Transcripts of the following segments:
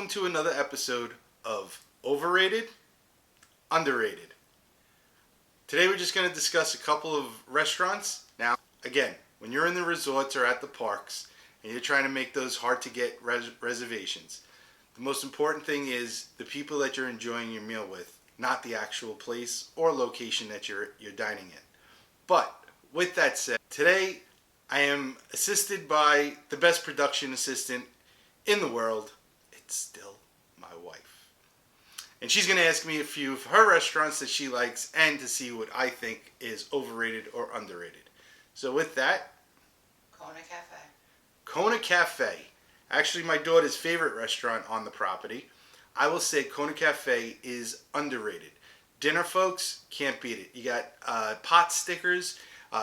welcome to another episode of Overrated, Underrated. Today we're just going to discuss a couple of restaurants. Now, again, when you're in the resorts or at the parks and you're trying to make those hard to get reservations, the most important thing is the people that you're enjoying your meal with, not the actual place or location that you're dining in. But with that said, today I am assisted by the best production assistant in the world. It's still my wife. And she's going to ask me a few of her restaurants that she likes and to see what I think is overrated or underrated. So with that, Kona Cafe. Kona Cafe. Actually, my daughter's favorite restaurant on the property. I will say Kona Cafe is underrated. Dinner, folks, can't beat it. You got pot stickers.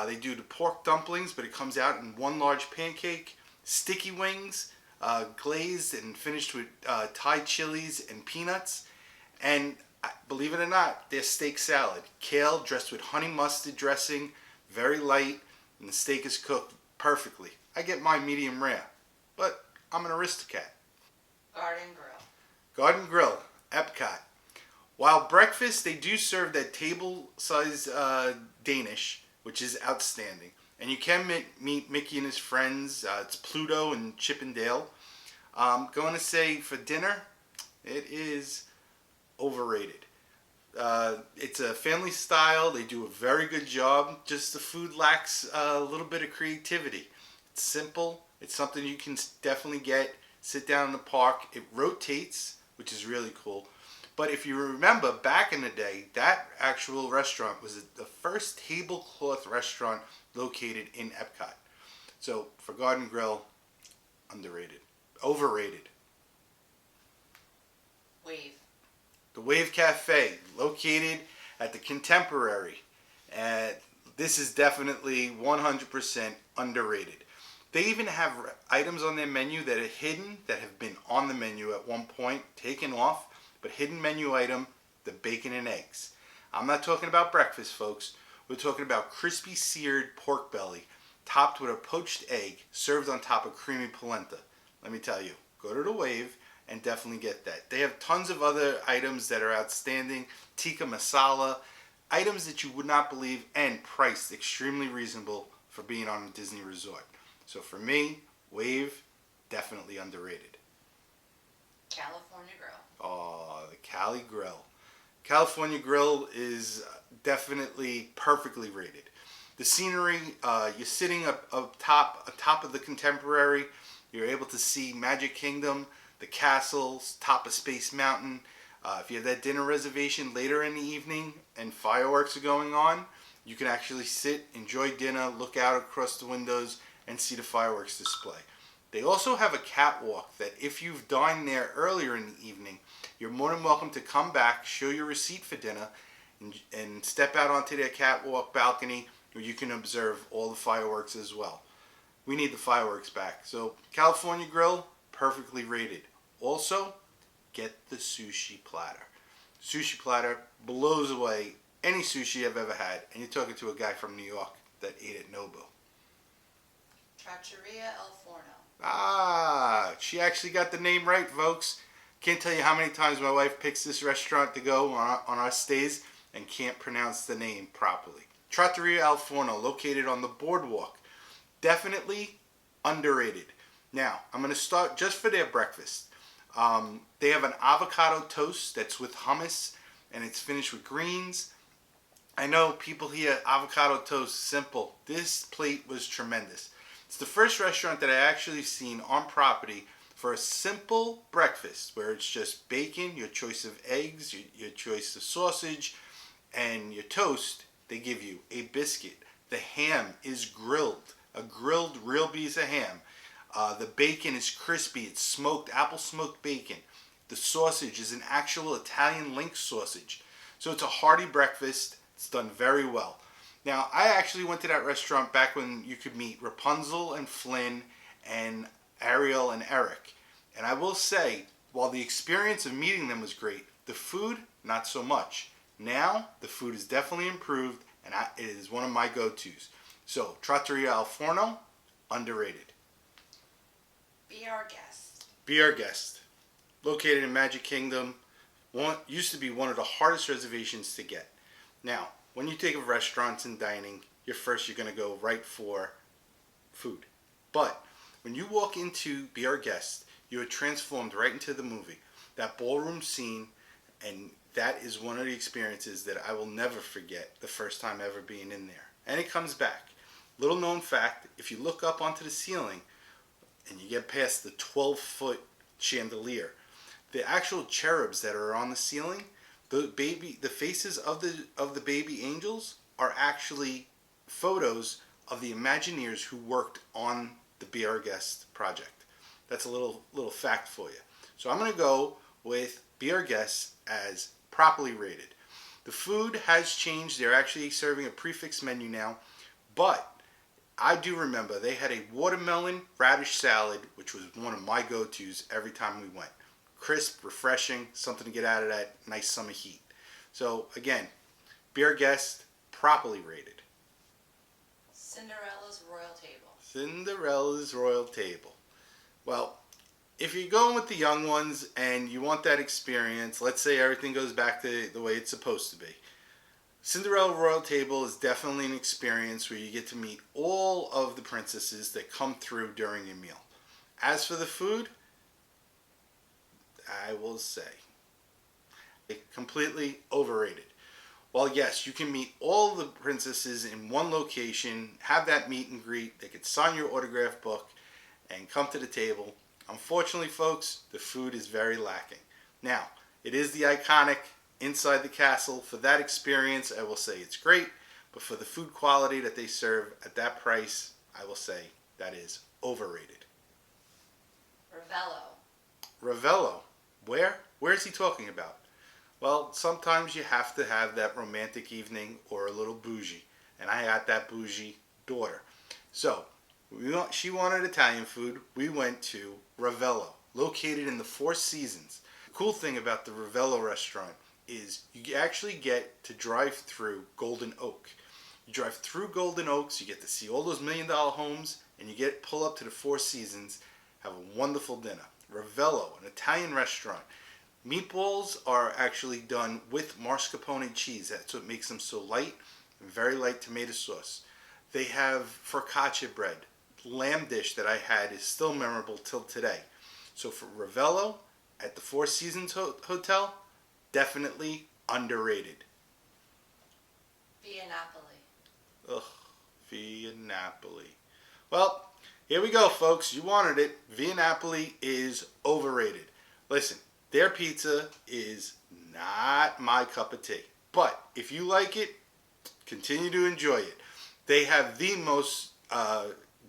They do the pork dumplings, but it comes out in one large pancake. Sticky wings, glazed and finished with Thai chilies and peanuts. And believe it or not, their steak salad. Kale dressed with honey mustard dressing, very light, and the steak is cooked perfectly. I get mine medium rare, but I'm an aristocrat. Garden Grill. Garden Grill, Epcot. While breakfast, they do serve that table-sized Danish, which is outstanding. And you can meet Mickey and his friends. It's Pluto and Chip and Dale. Going to say for dinner, it is overrated. It's a family style. They do a very good job. Just the food lacks a little bit of creativity. It's simple. It's something you can definitely get. Sit down in the park. It rotates, which is really cool. But if you remember, back in the day, that actual restaurant was the first tablecloth restaurant located in Epcot. So for Garden Grill, underrated. Overrated. Wave. The Wave Cafe, located at the Contemporary. This is definitely 100% underrated. They even have items on their menu that are hidden, that have been on the menu at one point, taken off, but hidden menu item, the bacon and eggs. I'm not talking about breakfast, folks. We're talking about crispy seared pork belly, topped with a poached egg, served on top of creamy polenta. Let me tell you, go to the Wave and definitely get that. They have tons of other items that are outstanding, tikka masala, items that you would not believe, and priced extremely reasonable for being on a Disney resort. So for me, Wave, definitely underrated. California Grill. Oh, the Cali Grill. California Grill is definitely perfectly rated. The scenery, you're sitting up top of the Contemporary. You're able to see Magic Kingdom, the castles, top of Space Mountain. If you have that dinner reservation later in the evening and fireworks are going on, you can actually sit, enjoy dinner, look out across the windows, and see the fireworks display. They also have a catwalk that if you've dined there earlier in the evening, you're more than welcome to come back, show your receipt for dinner, and step out onto their catwalk balcony where you can observe all the fireworks as well. We need the fireworks back. So California Grill, perfectly rated. Also, get the sushi platter. Sushi platter blows away any sushi I've ever had. And you're talking to a guy from New York that ate at Nobu. Trattoria Alfredo. She actually got the name right, folks. Can't tell you how many times my wife picks this restaurant to go on our stays and can't pronounce the name properly. Trattoria Alfredo, located on the boardwalk. Definitely underrated. Now, I'm going to start just for their breakfast. They have an avocado toast that's with hummus, and it's finished with greens. I know people hear avocado toast, simple. This plate was tremendous. It's the first restaurant that I actually seen on property for a simple breakfast where it's just bacon, your choice of eggs, your choice of sausage, and your toast. They give you a biscuit. The ham is grilled, a grilled real piece of ham. The bacon is crispy. It's smoked, apple smoked bacon. The sausage is an actual Italian link sausage. So it's a hearty breakfast. It's done very well. Now, I actually went to that restaurant back when you could meet Rapunzel and Flynn and Ariel and Eric. And I will say, while the experience of meeting them was great, the food, not so much. Now, the food is definitely improved, and it is one of my go-tos. So, Trattoria Alfredo, underrated. Be Our Guest. Be Our Guest. located in Magic Kingdom. Used to be one of the hardest reservations to get. Now, when you think of restaurants and dining, you're going to go right for food. But when you walk into Be Our Guest, you are transformed right into the movie. That ballroom scene, and that is one of the experiences that I will never forget the first time ever being in there. And it comes back. Little known fact, if you look up onto the ceiling and you get past the 12-foot chandelier, the actual cherubs that are on the ceiling, the faces of the baby angels are actually photos of the Imagineers who worked on the Be Our Guest project. That's a little fact for you. So I'm going to go with Be Our Guest as properly rated. The food has changed. They're actually serving a prefix menu now, but I do remember they had a watermelon radish salad, which was one of my go-tos every time we went. Crisp, refreshing, something to get out of that nice summer heat. So again, Be Our Guest, properly rated. Cinderella's Royal Table. Cinderella's Royal Table. Well, if you're going with the young ones and you want that experience, let's say everything goes back to the way it's supposed to be. Cinderella Royal Table is definitely an experience where you get to meet all of the princesses that come through during your meal. As for the food, I will say, completely overrated. Well, yes, you can meet all the princesses in one location, have that meet and greet, they could sign your autograph book, and come to the table. Unfortunately, folks, the food is very lacking. Now, it is the iconic inside the castle. For that experience, I will say it's great, but for the food quality that they serve at that price, I will say that is overrated. Revello. Where? Where is he talking about? Well, sometimes you have to have that romantic evening or a little bougie. And I had that bougie daughter. So, she wanted Italian food. We went to Revello, located in the Four Seasons. The cool thing about the Revello restaurant is you actually get to drive through Golden Oak. You drive through Golden Oaks, you get to see all those $1 million homes, and you pull up to the Four Seasons, have a wonderful dinner. Revello, an Italian restaurant. Meatballs are actually done with mascarpone cheese. That's what makes them so light, and very light tomato sauce. They have focaccia bread. Lamb dish that I had is still memorable till today. So for Revello at the Four Seasons Hotel, definitely underrated. Via Napoli. Ugh, Via Napoli. Well, here we go, folks. You wanted it. Via Napoli is overrated. Listen, their pizza is not my cup of tea. But if you like it, continue to enjoy it. They have the most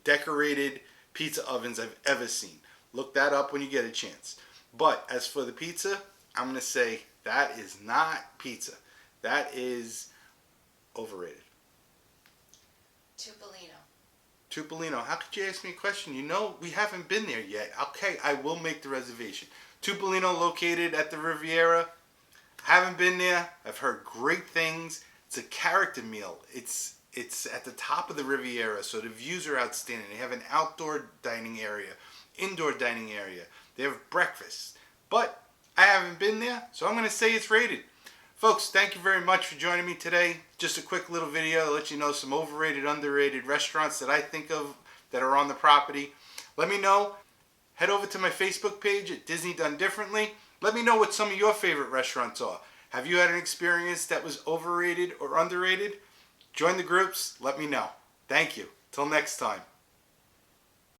decorated pizza ovens I've ever seen. Look that up when you get a chance. But as for the pizza, I'm going to say that is not pizza. That is overrated. Tupolino. How could you ask me a question? You know, we haven't been there yet. Okay, I will make the reservation. Tupolino, located at the Riviera. Haven't been there. I've heard great things. It's a character meal. It's at the top of the Riviera, so the views are outstanding. They have an outdoor dining area, indoor dining area. They have breakfast. But I haven't been there, so I'm going to say it's rated. Folks, thank you very much for joining me today. Just a quick little video to let you know some overrated, underrated restaurants that I think of that are on the property. Let me know. Head over to my Facebook page at Disney Done Differently. Let me know what some of your favorite restaurants are. Have you had an experience that was overrated or underrated? Join the groups. Let me know. Thank you. Till next time.